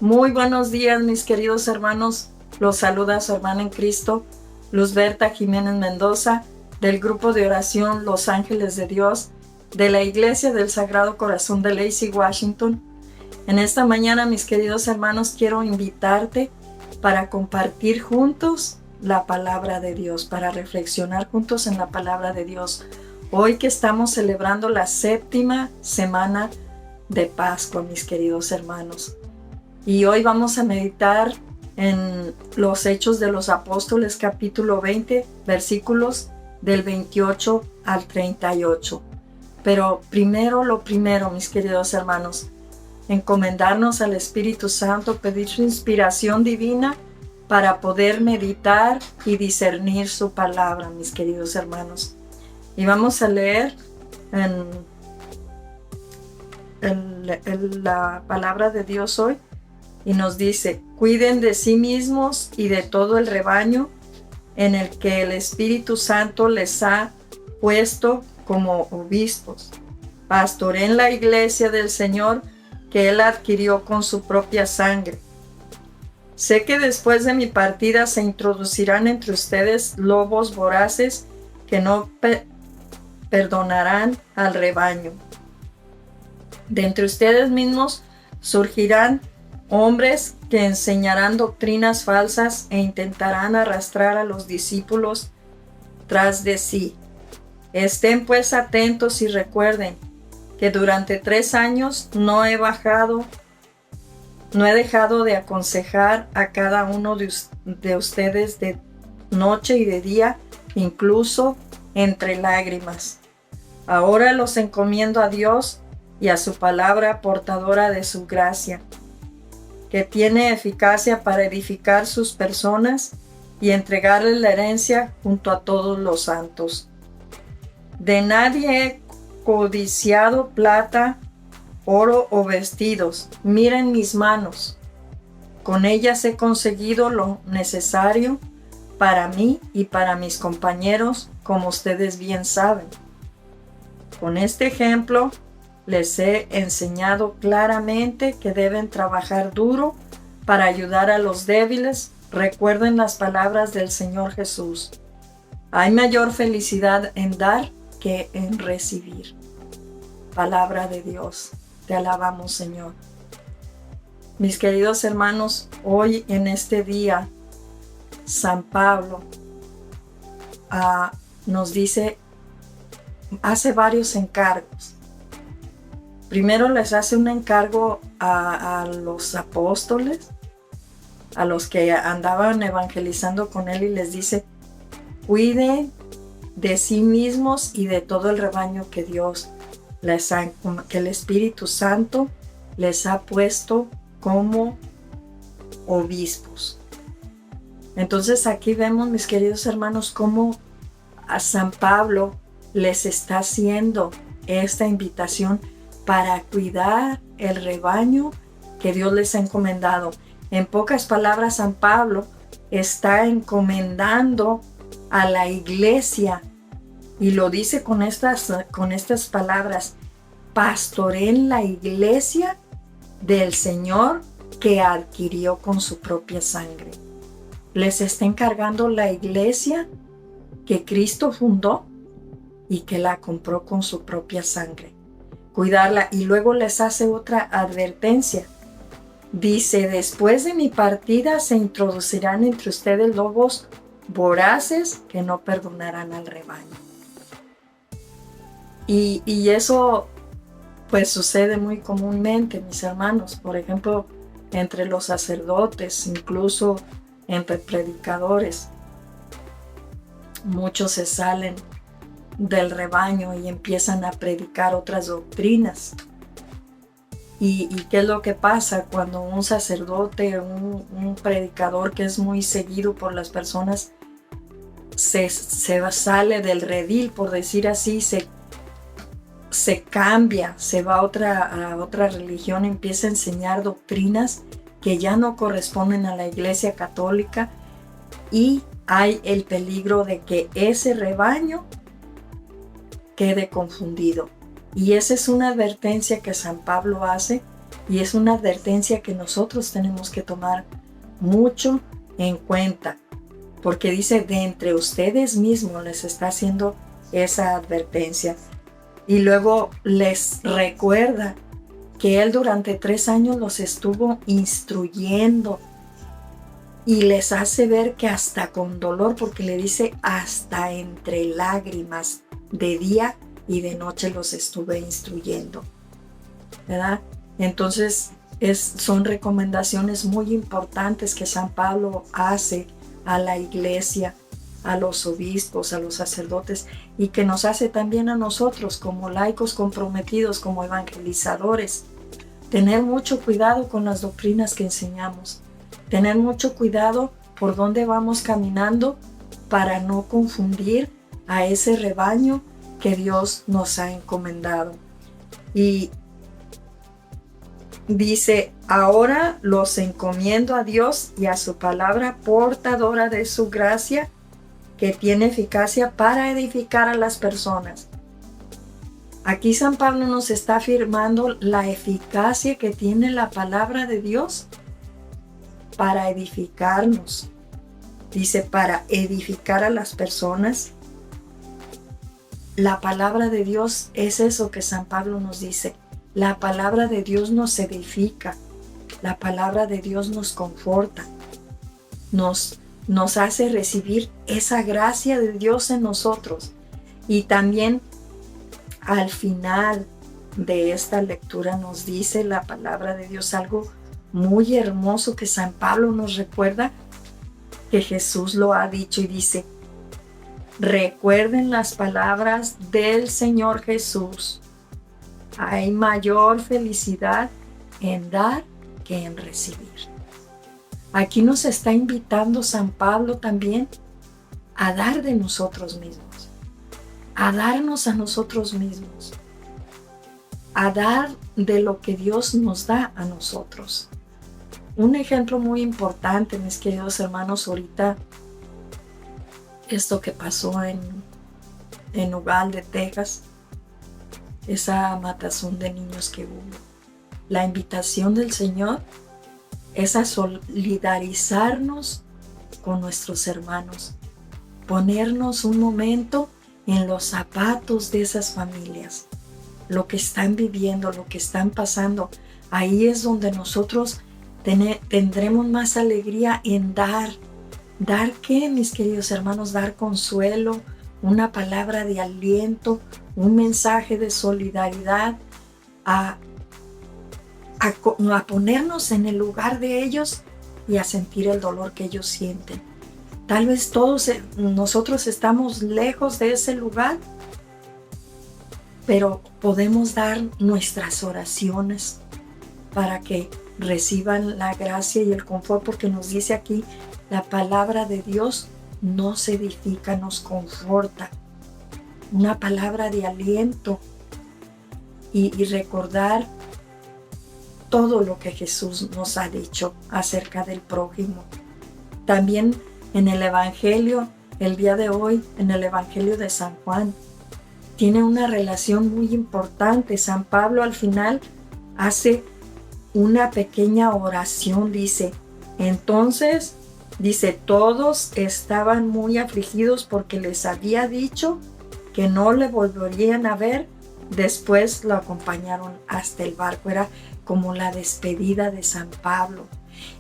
Muy buenos días, mis queridos hermanos. Los saluda su hermana en Cristo, Luzberta Jiménez Mendoza, del grupo de oración Los Ángeles de Dios, de la Iglesia del Sagrado Corazón de Lacey, Washington. En esta mañana, mis queridos hermanos, quiero invitarte para compartir juntos la palabra de Dios, para reflexionar juntos en la palabra de Dios. Hoy que estamos celebrando la 7ª semana de Pascua, mis queridos hermanos. Y hoy vamos a meditar en los Hechos de los Apóstoles, capítulo 20, versículos del 28 al 38. Pero lo primero, mis queridos hermanos, encomendarnos al Espíritu Santo, pedir su inspiración divina para poder meditar y discernir su palabra, mis queridos hermanos. Y vamos a leer en la palabra de Dios hoy. Y nos dice: cuiden de sí mismos y de todo el rebaño en el que el Espíritu Santo les ha puesto como obispos. Pastoreen la iglesia del Señor que Él adquirió con su propia sangre. Sé que después de mi partida se introducirán entre ustedes lobos voraces que no perdonarán al rebaño. De entre ustedes mismos surgirán hombres que enseñarán doctrinas falsas e intentarán arrastrar a los discípulos tras de sí. Estén pues atentos y recuerden que durante 3 años no he dejado de aconsejar a cada uno de ustedes de noche y de día, incluso entre lágrimas. Ahora los encomiendo a Dios y a su palabra portadora de su gracia, que tiene eficacia para edificar sus personas y entregarles la herencia junto a todos los santos. De nadie he codiciado plata, oro o vestidos. Miren mis manos. Con ellas he conseguido lo necesario para mí y para mis compañeros, como ustedes bien saben. Con este ejemplo, les he enseñado claramente que deben trabajar duro para ayudar a los débiles. Recuerden las palabras del Señor Jesús: hay mayor felicidad en dar que en recibir. Palabra de Dios. Te alabamos, Señor. Mis queridos hermanos, hoy en este día, San Pablo nos hace varios encargos. Primero les hace un encargo a los apóstoles, a los que andaban evangelizando con él, y les dice: cuiden de sí mismos y de todo el rebaño que que el Espíritu Santo les ha puesto como obispos. Entonces aquí vemos, mis queridos hermanos, cómo a San Pablo les está haciendo esta invitación para cuidar el rebaño que Dios les ha encomendado. En pocas palabras, San Pablo está encomendando a la iglesia, y lo dice con estas palabras: pastoreen la iglesia del Señor que adquirió con su propia sangre. Les está encargando la iglesia que Cristo fundó y que la compró con su propia sangre. Cuidarla. Y luego les hace otra advertencia. Dice: después de mi partida se introducirán entre ustedes lobos voraces que no perdonarán al rebaño. Y eso pues sucede muy comúnmente, mis hermanos. Por ejemplo, entre los sacerdotes, incluso entre predicadores. Muchos se salen del rebaño y empiezan a predicar otras doctrinas. ¿Y qué es lo que pasa cuando un sacerdote, un predicador que es muy seguido por las personas, se sale del redil, por decir así, se cambia, se va a otra religión, empieza a enseñar doctrinas que ya no corresponden a la Iglesia Católica, y hay el peligro de que ese rebaño quede confundido? Y esa es una advertencia que San Pablo hace Y es una advertencia que nosotros tenemos que tomar mucho en cuenta, porque dice, de entre ustedes mismos les está haciendo esa advertencia. Y luego les recuerda que Él durante 3 años los estuvo instruyendo y les hace ver que hasta con dolor, porque le dice hasta entre lágrimas, de día y de noche los estuve instruyendo, ¿verdad? Entonces son recomendaciones muy importantes que San Pablo hace a la iglesia, a los obispos, a los sacerdotes, y que nos hace también a nosotros como laicos comprometidos, como evangelizadores. Tener mucho cuidado con las doctrinas que enseñamos, tener mucho cuidado por dónde vamos caminando para no confundir a ese rebaño que Dios nos ha encomendado. Y dice, ahora los encomiendo a Dios y a su palabra portadora de su gracia, que tiene eficacia para edificar a las personas. Aquí San Pablo nos está afirmando la eficacia que tiene la palabra de Dios para edificarnos. Dice, para edificar a las personas. La palabra de Dios es eso que San Pablo nos dice. La palabra de Dios nos edifica. La palabra de Dios nos conforta. Nos hace recibir esa gracia de Dios en nosotros. Y también al final de esta lectura nos dice la palabra de Dios algo muy hermoso que San Pablo nos recuerda, que Jesús lo ha dicho y dice, recuerden las palabras del Señor Jesús. Hay mayor felicidad en dar que en recibir. Aquí nos está invitando San Pablo también a dar de nosotros mismos, a darnos a nosotros mismos, a dar de lo que Dios nos da a nosotros. Un ejemplo muy importante, mis queridos hermanos, ahorita esto que pasó en Uvalde, Texas, esa matazón de niños que hubo. La invitación del Señor es a solidarizarnos con nuestros hermanos, ponernos un momento en los zapatos de esas familias, lo que están viviendo, lo que están pasando. Ahí es donde nosotros tendremos más alegría en dar. ¿Dar qué, mis queridos hermanos? Dar consuelo, una palabra de aliento, un mensaje de solidaridad, a ponernos en el lugar de ellos y a sentir el dolor que ellos sienten. Tal vez todos nosotros estamos lejos de ese lugar, pero podemos dar nuestras oraciones para que reciban la gracia y el confort, porque nos dice aquí la palabra de Dios nos edifica, nos conforta. Una palabra de aliento y recordar todo lo que Jesús nos ha dicho acerca del prójimo. También en el Evangelio, el día de hoy, en el Evangelio de San Juan, tiene una relación muy importante. San Pablo al final hace una pequeña oración, dice, entonces, dice, todos estaban muy afligidos porque les había dicho que no le volverían a ver. Después lo acompañaron hasta el barco. Era como la despedida de San Pablo.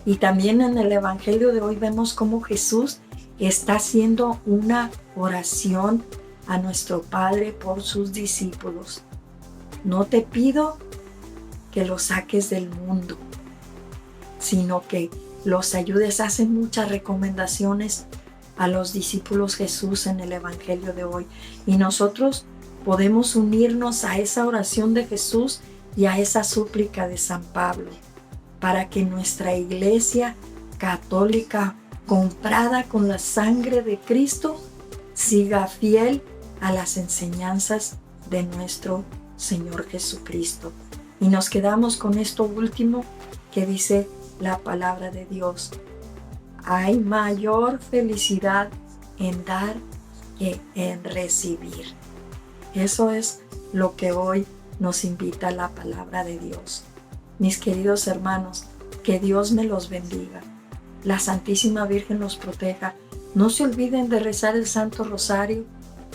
Y también en el Evangelio de hoy vemos cómo Jesús está haciendo una oración a nuestro Padre por sus discípulos. No te pido que los saques del mundo, sino que los ayudes. Hace muchas recomendaciones a los discípulos Jesús en el Evangelio de hoy. Y nosotros podemos unirnos a esa oración de Jesús y a esa súplica de San Pablo, para que nuestra iglesia católica, comprada con la sangre de Cristo, siga fiel a las enseñanzas de nuestro Señor Jesucristo. Y nos quedamos con esto último que dice la palabra de Dios. Hay mayor felicidad en dar que en recibir. Eso es lo que hoy nos invita la palabra de Dios. Mis queridos hermanos, que Dios me los bendiga. La Santísima Virgen los proteja. No se olviden de rezar el Santo Rosario,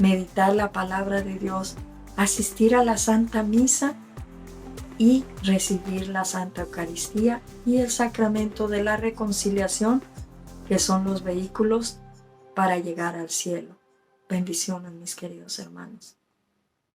meditar la palabra de Dios, asistir a la Santa Misa y recibir la Santa Eucaristía y el sacramento de la reconciliación, que son los vehículos para llegar al cielo. Bendiciones, mis queridos hermanos.